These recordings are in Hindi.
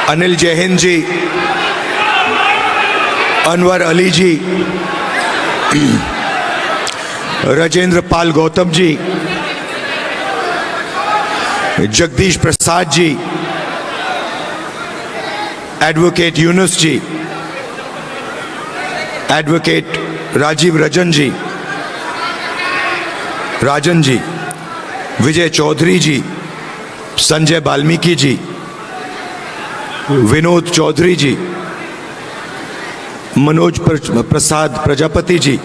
अनिल जैहिंद जी, अनवर अली जी, राजेंद्र पाल गौतम जी, जगदीश प्रसाद जी, एडवोकेट यूनुस जी, एडवोकेट राजीव रंजन जी, राजन जी, विजय चौधरी जी, संजय वाल्मीकि जी, विनोद चौधरी जी, मनोज प्रसाद प्रजापति जी,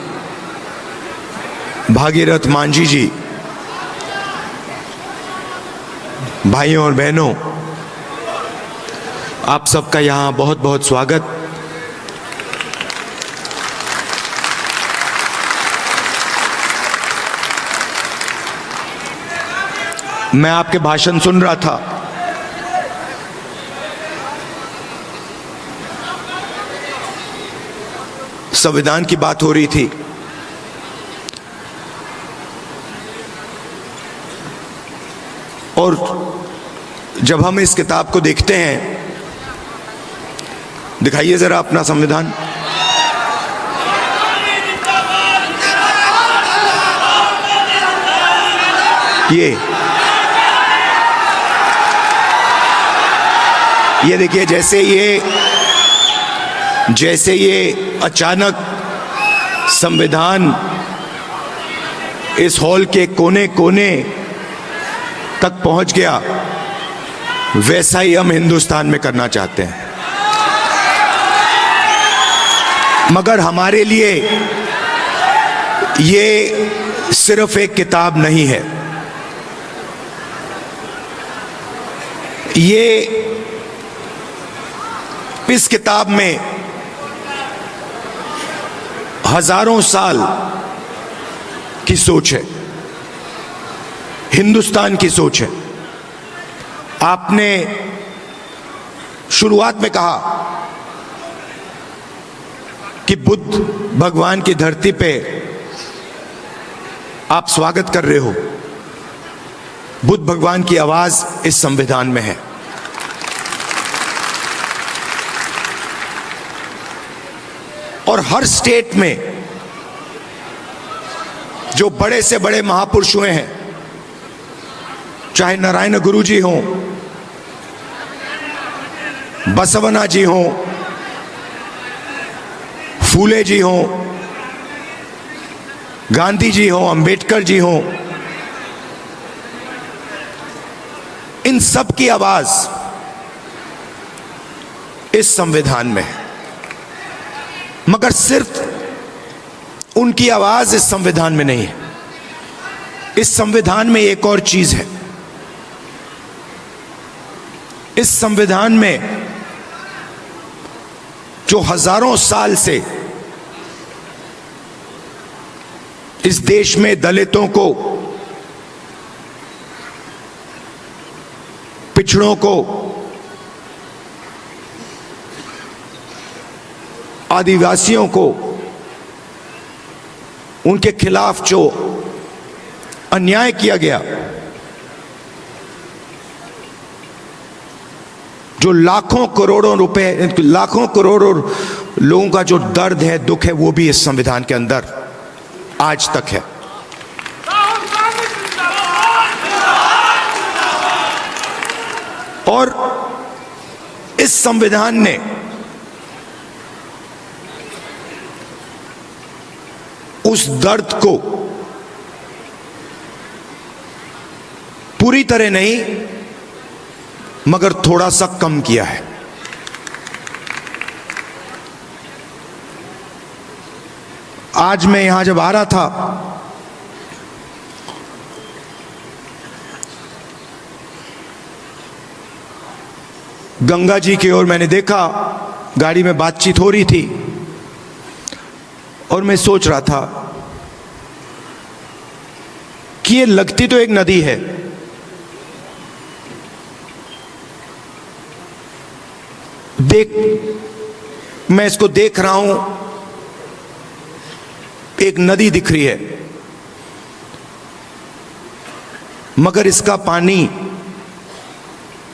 भागीरथ मांझी जी, भाइयों और बहनों, आप सबका यहां बहुत बहुत स्वागत। मैं आपके भाषण सुन रहा था। संविधान की बात हो रही थी। और जब हम इस किताब को देखते हैं, दिखाइए जरा अपना संविधान। ये देखिए, जैसे ये अचानक संविधान इस हॉल के कोने कोने तक पहुंच गया, वैसा ही हम हिंदुस्तान में करना चाहते हैं। मगर हमारे लिए ये सिर्फ एक किताब नहीं है, ये इस किताब में हजारों साल की सोच है, हिंदुस्तान की सोच है। आपने शुरुआत में कहा कि बुद्ध भगवान की धरती पे आप स्वागत कर रहे हो। बुद्ध भगवान की आवाज इस संविधान में है। और हर स्टेट में जो बड़े से बड़े महापुरुष हुए हैं, चाहे नारायण गुरु जी हों, बसवना जी हों, फूले जी हों, गांधी जी हों, अंबेडकर जी हों, इन सब की आवाज इस संविधान में है। मगर सिर्फ उनकी आवाज इस संविधान में नहीं है। इस संविधान में एक और चीज है। इस संविधान में जो हजारों साल से इस देश में दलितों को, पिछड़ों को, आदिवासियों को, उनके खिलाफ जो अन्याय किया गया, जो लाखों करोड़ों रुपए, लाखों करोड़ों लोगों का जो दर्द है, दुख है, वो भी इस संविधान के अंदर आज तक है। और इस संविधान ने उस दर्द को पूरी तरह नहीं, मगर थोड़ा सा कम किया है। आज मैं यहां जब आ रहा था, गंगा जी की ओर मैंने देखा, गाड़ी में बातचीत हो रही थी और मैं सोच रहा था कि ये लगती तो एक नदी है, मैं इसको देख रहा हूं, एक नदी दिख रही है, मगर इसका पानी,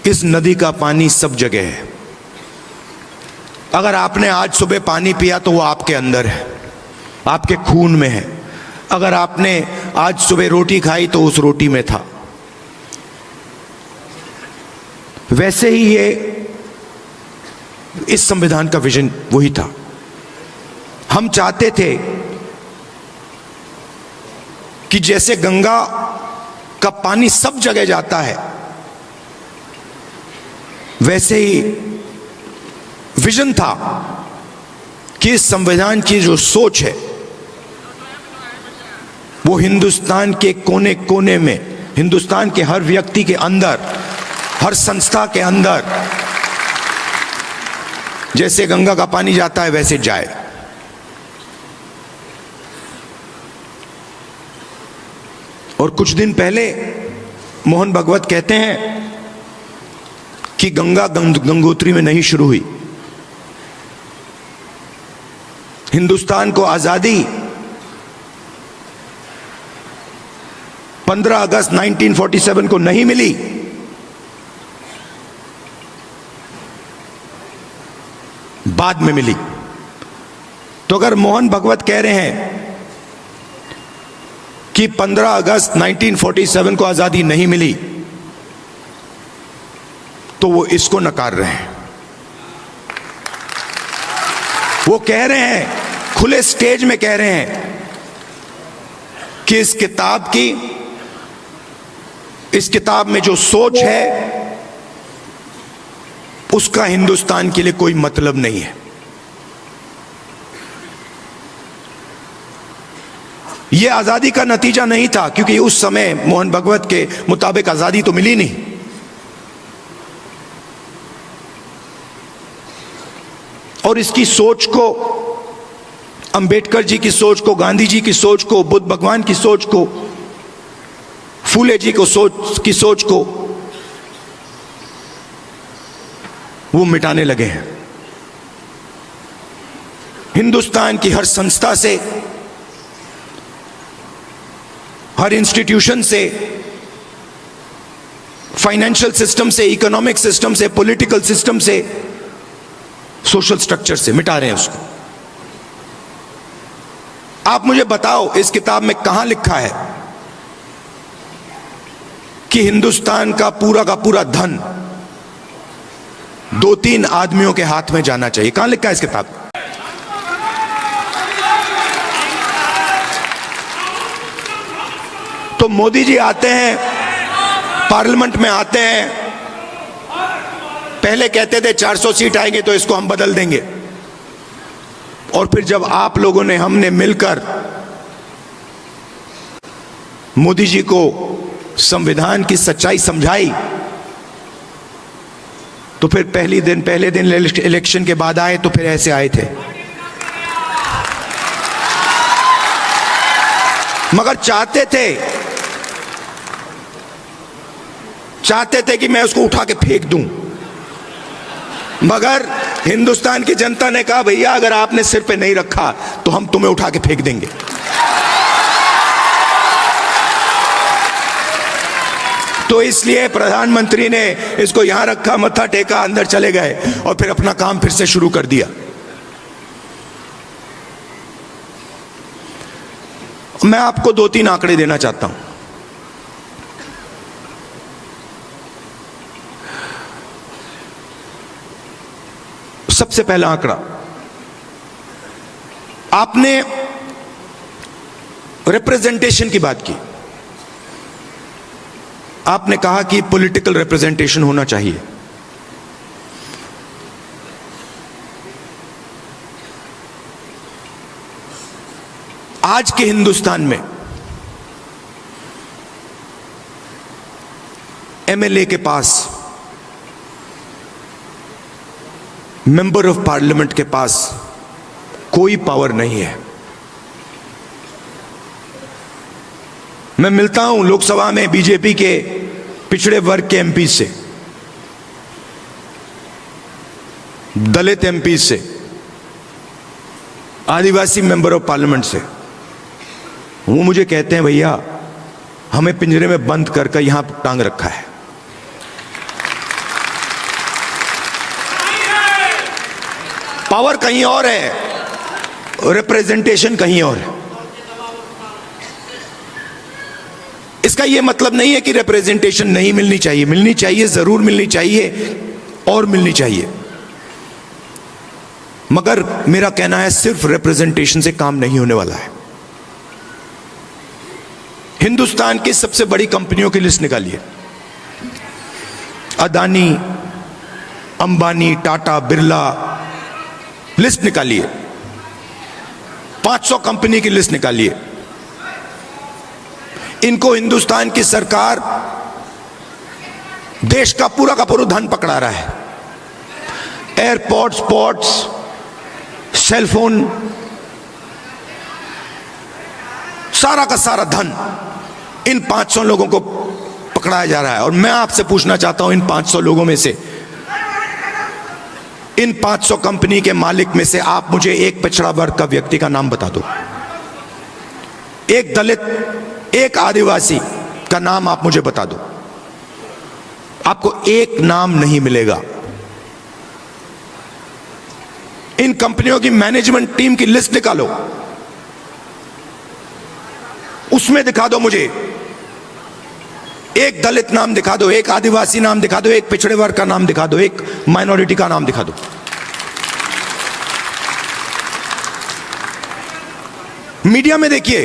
इस नदी का पानी सब जगह है। अगर आपने आज सुबह पानी पिया तो वो आपके अंदर है, आपके खून में है। अगर आपने आज सुबह रोटी खाई तो उस रोटी में था। वैसे ही ये इस संविधान का विजन वही था। हम चाहते थे कि जैसे गंगा का पानी सब जगह जाता है, वैसे ही विजन था कि इस संविधान की जो सोच है वो हिंदुस्तान के कोने कोने में, हिंदुस्तान के हर व्यक्ति के अंदर, हर संस्था के अंदर जैसे गंगा का पानी जाता है वैसे जाए। और कुछ दिन पहले मोहन भागवत कहते हैं कि गंगा गंगोत्री में नहीं शुरू हुई। हिंदुस्तान को आजादी 15 अगस्त 1947 को नहीं मिली, बाद में मिली। तो अगर मोहन भागवत कह रहे हैं कि 15 अगस्त 1947 को आजादी नहीं मिली, तो वो इसको नकार रहे हैं। वो कह रहे हैं, खुले स्टेज में कह रहे हैं कि इस किताब में जो सोच है उसका हिंदुस्तान के लिए कोई मतलब नहीं है। यह आजादी का नतीजा नहीं था, क्योंकि उस समय मोहन भागवत के मुताबिक आजादी तो मिली नहीं। और इसकी सोच को, अंबेडकर जी की सोच को, गांधी जी की सोच को, बुद्ध भगवान की सोच को, फूले जी को सोच को वो मिटाने लगे हैं। हिंदुस्तान की हर संस्था से, हर इंस्टीट्यूशन से, फाइनेंशियल सिस्टम से, इकोनॉमिक सिस्टम से, पॉलिटिकल सिस्टम से, सोशल स्ट्रक्चर से मिटा रहे हैं उसको। आप मुझे बताओ इस किताब में कहां लिखा है कि हिंदुस्तान का पूरा धन 2-3 आदमियों के हाथ में जाना चाहिए? कहां लिखा है इस किताब में? तो मोदी जी आते हैं, पार्लियामेंट में आते हैं, पहले कहते थे 400 सीट आएंगे तो इसको हम बदल देंगे। और फिर जब आप लोगों ने, हमने मिलकर मोदी जी को संविधान की सच्चाई समझाई, तो फिर पहले दिन इलेक्शन के बाद आए तो फिर ऐसे आए थे। मगर चाहते थे कि मैं उसको उठा के फेंक दूं। मगर हिंदुस्तान की जनता ने कहा, भैया अगर आपने सिर पे नहीं रखा तो हम तुम्हें उठा के फेंक देंगे। तो इसलिए प्रधानमंत्री ने इसको यहां रखा, मत्था टेका, अंदर चले गए और फिर अपना काम फिर से शुरू कर दिया। मैं आपको 2-3 आंकड़े देना चाहता हूं। सबसे पहला आंकड़ा, आपने रिप्रेजेंटेशन की बात की। आपने कहा कि पॉलिटिकल रिप्रेजेंटेशन होना चाहिए। आज के हिंदुस्तान में एमएलए के पास, मेंबर ऑफ पार्लियामेंट के पास कोई पावर नहीं है। मैं मिलता हूं लोकसभा में बीजेपी के पिछड़े वर्ग के एमपी से, दलित एमपी से, आदिवासी मेंबर ऑफ पार्लियामेंट से। वो मुझे कहते हैं, भैया हमें पिंजरे में बंद कर यहां टांग रखा है। पावर कहीं और है, रिप्रेजेंटेशन कहीं और है। इसका यह मतलब नहीं है कि रिप्रेजेंटेशन नहीं मिलनी चाहिए, मिलनी चाहिए, जरूर मिलनी चाहिए और मिलनी चाहिए, मगर मेरा कहना है सिर्फ रिप्रेजेंटेशन से काम नहीं होने वाला है। हिंदुस्तान की सबसे बड़ी कंपनियों की लिस्ट निकालिए, अदानी, अंबानी, टाटा, बिरला, लिस्ट निकालिए, 500 कंपनी की लिस्ट निकालिए। इनको हिंदुस्तान की सरकार देश का पूरा धन पकड़ा रहा है। एयरपोर्ट्स, पोर्ट्स, सेलफोन, सारा का सारा धन इन 500 लोगों को पकड़ाया जा रहा है। और मैं आपसे पूछना चाहता हूं, इन 500 लोगों में से, इन 500 कंपनी के मालिक में से आप मुझे एक पिछड़ा वर्ग का व्यक्ति का नाम बता दो, एक दलित, एक आदिवासी का नाम आप मुझे बता दो। आपको एक नाम नहीं मिलेगा। इन कंपनियों की मैनेजमेंट टीम की लिस्ट निकालो, उसमें दिखा दो मुझे, एक दलित नाम दिखा दो, एक आदिवासी नाम दिखा दो, एक पिछड़े वर्ग का नाम दिखा दो, एक माइनॉरिटी का नाम दिखा दो। मीडिया में देखिए,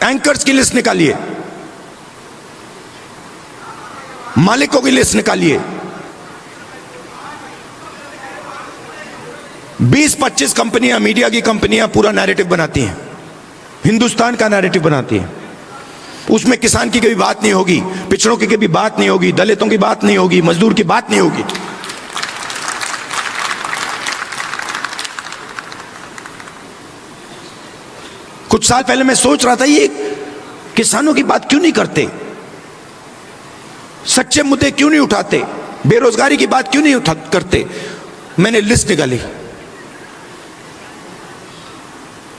एंकर्स की लिस्ट निकालिए, मालिकों की लिस्ट निकालिए। 20-25 कंपनियां, मीडिया की कंपनियां पूरा नैरेटिव बनाती हैं, हिंदुस्तान का नैरेटिव बनाती हैं। उसमें किसान की कभी बात नहीं होगी, पिछड़ों की कभी बात नहीं होगी, दलितों की बात नहीं होगी, मजदूर की बात नहीं होगी। कुछ साल पहले मैं सोच रहा था, ये किसानों की बात क्यों नहीं करते, सच्चे मुद्दे क्यों नहीं उठाते, बेरोजगारी की बात क्यों नहीं करते। मैंने लिस्ट निकाली,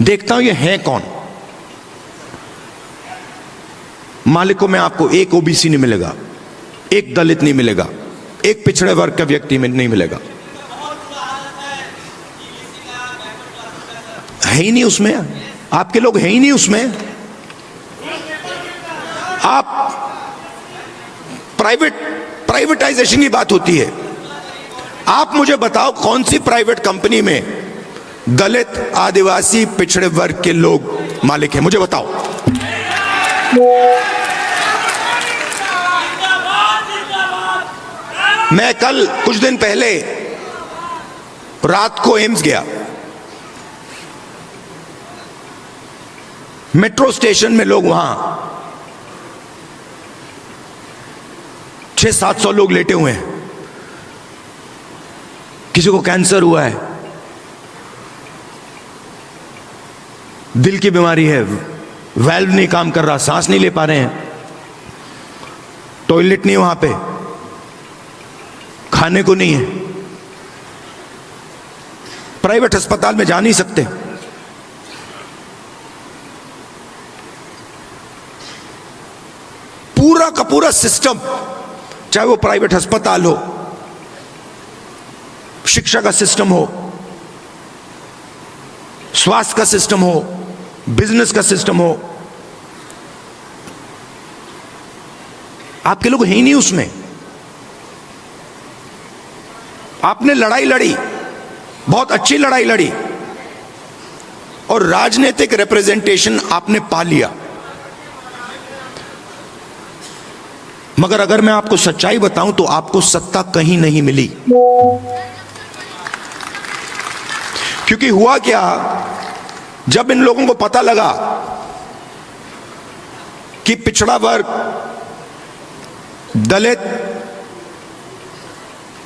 देखता हूं ये है कौन। मालिकों में आपको एक ओबीसी नहीं मिलेगा, एक दलित नहीं मिलेगा, एक पिछड़े वर्ग का व्यक्ति में नहीं मिलेगा, है ही नहीं उसमें। आपके लोग हैं ही नहीं उसमें। आप प्राइवेटाइजेशन की बात होती है, आप मुझे बताओ कौन सी प्राइवेट कंपनी में दलित, आदिवासी, पिछड़े वर्ग के लोग मालिक हैं, मुझे बताओ। मैं कल कुछ दिन पहले रात को एम्स गया, मेट्रो स्टेशन में लोग वहां 600-700 लोग लेटे हुए हैं, किसी को कैंसर हुआ है, दिल की बीमारी है, वाल्व नहीं काम कर रहा, सांस नहीं ले पा रहे हैं, टॉयलेट नहीं वहां पे, खाने को नहीं है, प्राइवेट अस्पताल में जा नहीं सकते। पूरा का पूरा सिस्टम, चाहे वो प्राइवेट अस्पताल हो, शिक्षा का सिस्टम हो, स्वास्थ्य का सिस्टम हो, बिजनेस का सिस्टम हो, आपके लोग हैं ही नहीं उसमें। आपने लड़ाई लड़ी, बहुत अच्छी लड़ाई लड़ी, और राजनीतिक रिप्रेजेंटेशन आपने पा लिया, मगर अगर मैं आपको सच्चाई बताऊं तो आपको सत्ता कहीं नहीं मिली। क्योंकि हुआ क्या, जब इन लोगों को पता लगा कि पिछड़ा वर्ग, दलित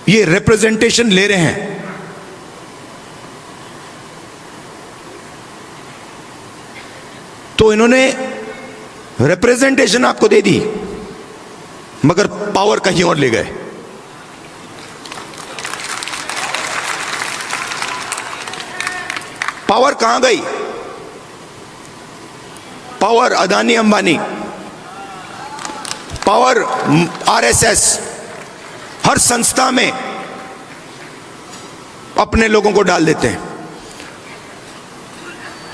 ये रिप्रेजेंटेशन ले रहे हैं, तो इन्होंने रिप्रेजेंटेशन आपको दे दी, मगर पावर कहीं और ले गए। पावर कहां गई? Power Adani Ambani, power RSS, हर संस्था में अपने लोगों को डाल देते हैं।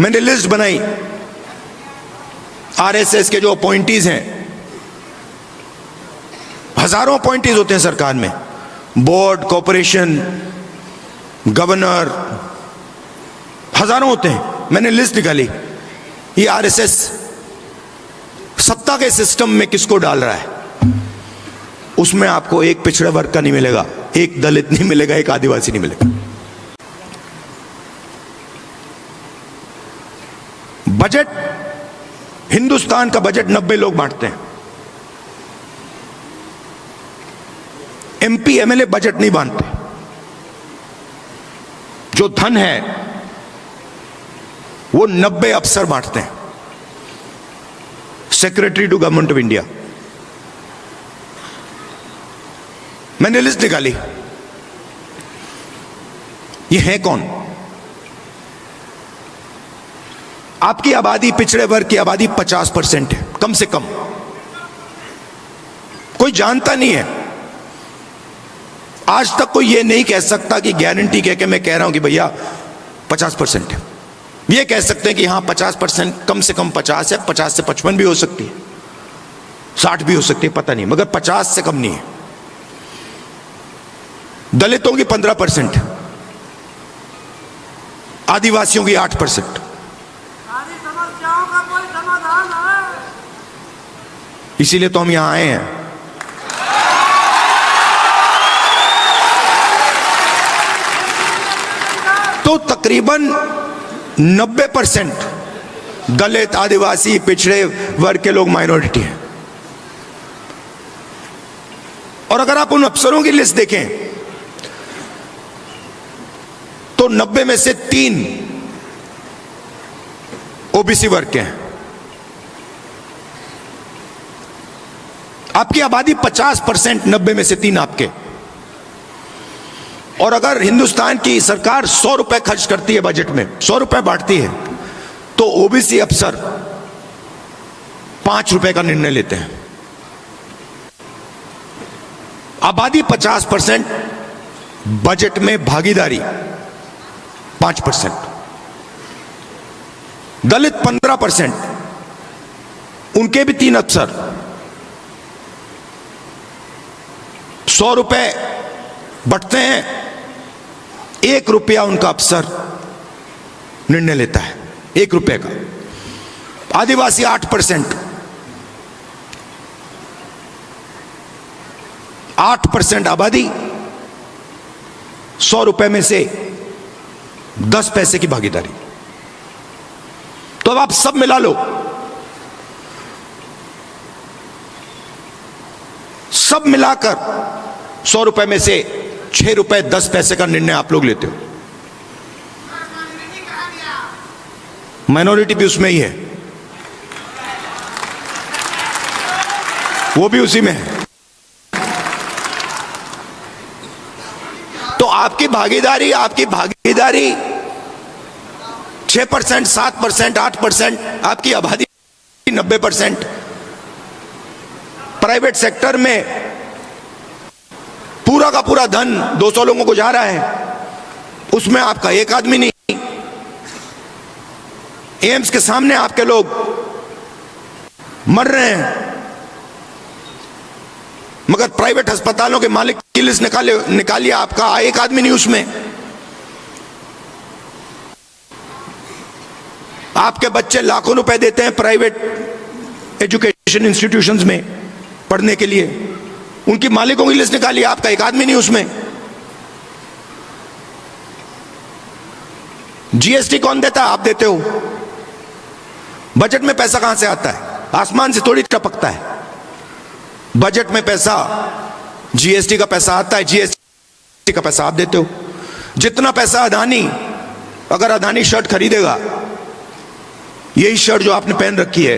मैंने लिस्ट बनाई, आरएसएस के जो अपॉइंटीज हैं, हजारों अपॉइंटीज होते हैं सरकार में, बोर्ड, कॉर्पोरेशन, गवर्नर, हजारों होते हैं। मैंने लिस्ट निकाली, ये आरएसएस सत्ता के सिस्टम में किसको डाल रहा है। उसमें आपको एक पिछड़े वर्ग का नहीं मिलेगा, एक दलित नहीं मिलेगा, एक आदिवासी नहीं मिलेगा। बजट, हिंदुस्तान का बजट 90 लोग बांटते हैं। एमपी एमएलए बजट नहीं बांटते। जो धन है वो 90 अफसर बांटते हैं, secretary to government of India. मैंने लिस्ट निकाली, ये है कौन? आपकी आबादी, पिछड़े वर्ग की आबादी 50% है, कम से कम। कोई जानता नहीं है। आज तक कोई ये नहीं कह सकता कि गारंटी कह के मैं कह रहा हूं कि भैया 50% है। ये कह सकते हैं कि हाँ 50%, कम से कम 50 है, 50 से 55 भी हो सकती है, 60 भी हो सकती है, पता नहीं, मगर 50 से कम नहीं है। दलितों की 15%, आदिवासियों की 8%। सारी समस्याओं का कोई समाधान है? इसीलिए तो हम यहां आए हैं। तो तकरीबन 90% दलित, आदिवासी, पिछड़े वर्ग के लोग माइनॉरिटी हैं। और अगर आप उन अफसरों की लिस्ट देखें तो 90 में से 3 ओबीसी वर्ग के हैं। आपकी आबादी 50%, 90 में से 3 आपके। और अगर हिंदुस्तान की सरकार 100 रुपए खर्च करती है बजट में, 100 रुपए बांटती है, तो ओबीसी अफसर 5 रुपए का निर्णय लेते हैं। आबादी 50%, बजट में भागीदारी 5%। दलित 15%, उनके भी 3 अफसर, 100 रुपए बंटते हैं, 1 रुपया उनका अफसर निर्णय लेता है, 1 रुपए का। आदिवासी 8%, 8% आबादी, 100 रुपए में से 10 पैसे की भागीदारी। तो अब आप सब मिला लो, सब मिलाकर 100 रुपए में से 6 रुपए 10 पैसे का निर्णय आप लोग लेते हो। माइनॉरिटी भी उसमें ही है, वो भी उसी में है। तो आपकी भागीदारी 6%, 7%, 8%, आपकी आबादी 90%। प्राइवेट सेक्टर में पूरा का पूरा धन 200 लोगों को जा रहा है, उसमें आपका एक आदमी नहीं। एम्स के सामने आपके लोग मर रहे हैं, मगर प्राइवेट अस्पतालों के मालिक की लिस्ट निकालिए, आपका एक आदमी नहीं उसमें। आपके बच्चे लाखों रुपए देते हैं प्राइवेट एजुकेशन इंस्टीट्यूशंस में पढ़ने के लिए, उनकी मालिकों की लिस्ट निकालिए, आपका एक आदमी नहीं उसमें। जीएसटी कौन देता है? आप देते हो। बजट में पैसा कहां से आता है? आसमान से थोड़ी टपकता है। बजट में पैसा, जीएसटी का पैसा आता है, जीएसटी का पैसा आप देते हो। जितना पैसा अदानी, अगर अदानी शर्ट खरीदेगा, यही शर्ट जो आपने पहन रखी है,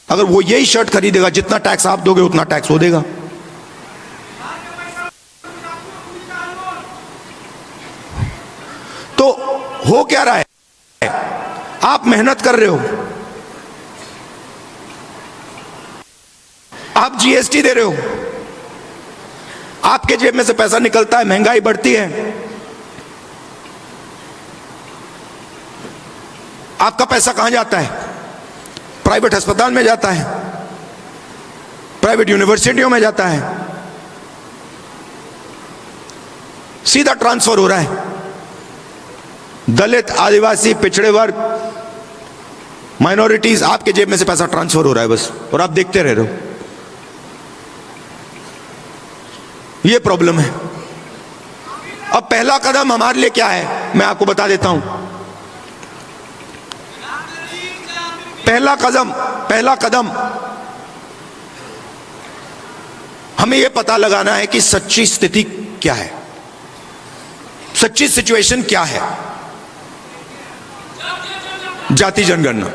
अगर वो यही शर्ट खरीदेगा, जितना टैक्स आप दोगे उतना टैक्स वो देगा। तो हो क्या रहा है? आप मेहनत कर रहे हो, आप जीएसटी दे रहे हो, आपके जेब में से पैसा निकलता है, महंगाई बढ़ती है, आपका पैसा कहां जाता है? प्राइवेट अस्पताल में जाता है, प्राइवेट यूनिवर्सिटियों में जाता है, सीधा ट्रांसफर हो रहा है। दलित, आदिवासी, पिछड़े वर्ग, माइनॉरिटीज, आपके जेब में से पैसा ट्रांसफर हो रहा है बस, और आप देखते रह रहे हो। ये प्रॉब्लम है। अब पहला कदम हमारे लिए क्या है, मैं आपको बता देता हूं। पहला कदम हमें यह पता लगाना है कि सच्ची स्थिति क्या है, सच्ची सिचुएशन क्या है। जाति जनगणना,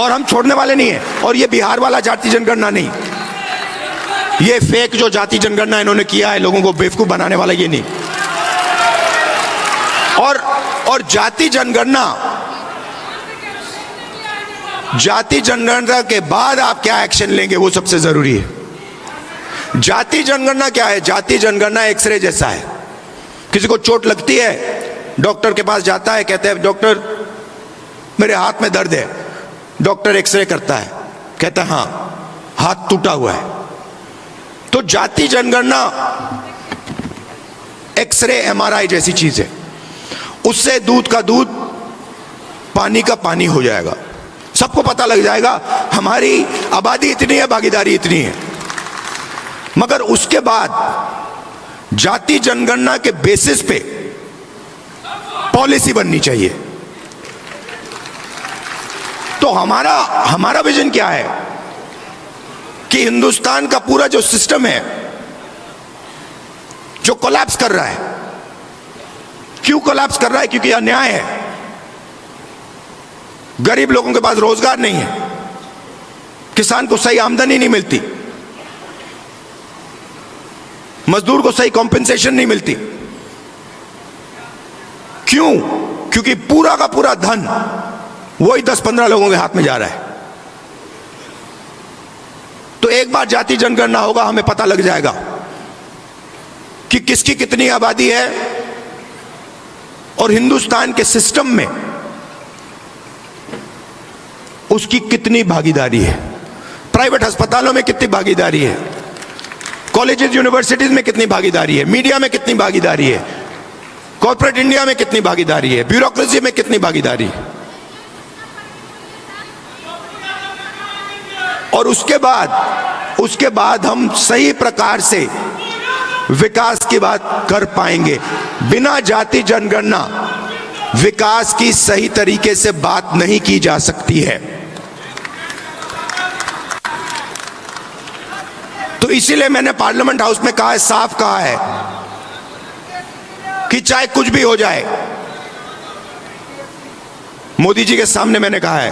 और हम छोड़ने वाले नहीं है। और ये बिहार वाला जाति जनगणना नहीं, ये फेक जो जाति जनगणना इन्होंने किया है लोगों को बेवकूफ बनाने वाला, ये नहीं। और जाति जनगणना के बाद आप क्या एक्शन लेंगे वो सबसे जरूरी है। जाति जनगणना क्या है? जाति जनगणना एक्सरे जैसा है। किसी को चोट लगती है, डॉक्टर के पास जाता है, कहते हैं डॉक्टर मेरे हाथ में दर्द है। डॉक्टर एक्सरे करता है, कहता है हाँ हाथ टूटा हुआ है। तो जाति जनगणना एक्सरे, एमआरआई जैसी चीज है। उससे दूध का दूध, पानी का पानी हो जाएगा। सबको पता लग जाएगा हमारी आबादी इतनी है, भागीदारी इतनी है। मगर उसके बाद जाति जनगणना के बेसिस पे पॉलिसी बननी चाहिए। तो हमारा विजन क्या है कि हिंदुस्तान का पूरा जो सिस्टम है जो कोलैप्स कर रहा है, क्यों कोलैप्स कर रहा है? क्योंकि अन्याय है। गरीब लोगों के पास रोजगार नहीं है, किसान को सही आमदनी नहीं मिलती, मजदूर को सही कॉम्पेंसेशन नहीं मिलती। क्यों? क्योंकि पूरा का पूरा धन वही 10-15 लोगों के हाथ में जा रहा है। तो एक बार जाति जनगणना होगा, हमें पता लग जाएगा कि किसकी कितनी आबादी है और हिंदुस्तान के सिस्टम में उसकी कितनी भागीदारी है। प्राइवेट अस्पतालों में कितनी भागीदारी है, कॉलेजेस यूनिवर्सिटीज में कितनी भागीदारी है, मीडिया में कितनी भागीदारी है, कॉर्पोरेट इंडिया में कितनी भागीदारी है, ब्यूरोक्रेसी में कितनी भागीदारी है। और उसके बाद हम सही प्रकार से विकास की बात कर पाएंगे। बिना जाति जनगणना विकास की सही तरीके से बात नहीं की जा सकती है। तो इसीलिए मैंने पार्लियामेंट हाउस में कहा है, साफ कहा है कि चाहे कुछ भी हो जाए, मोदी जी के सामने मैंने कहा है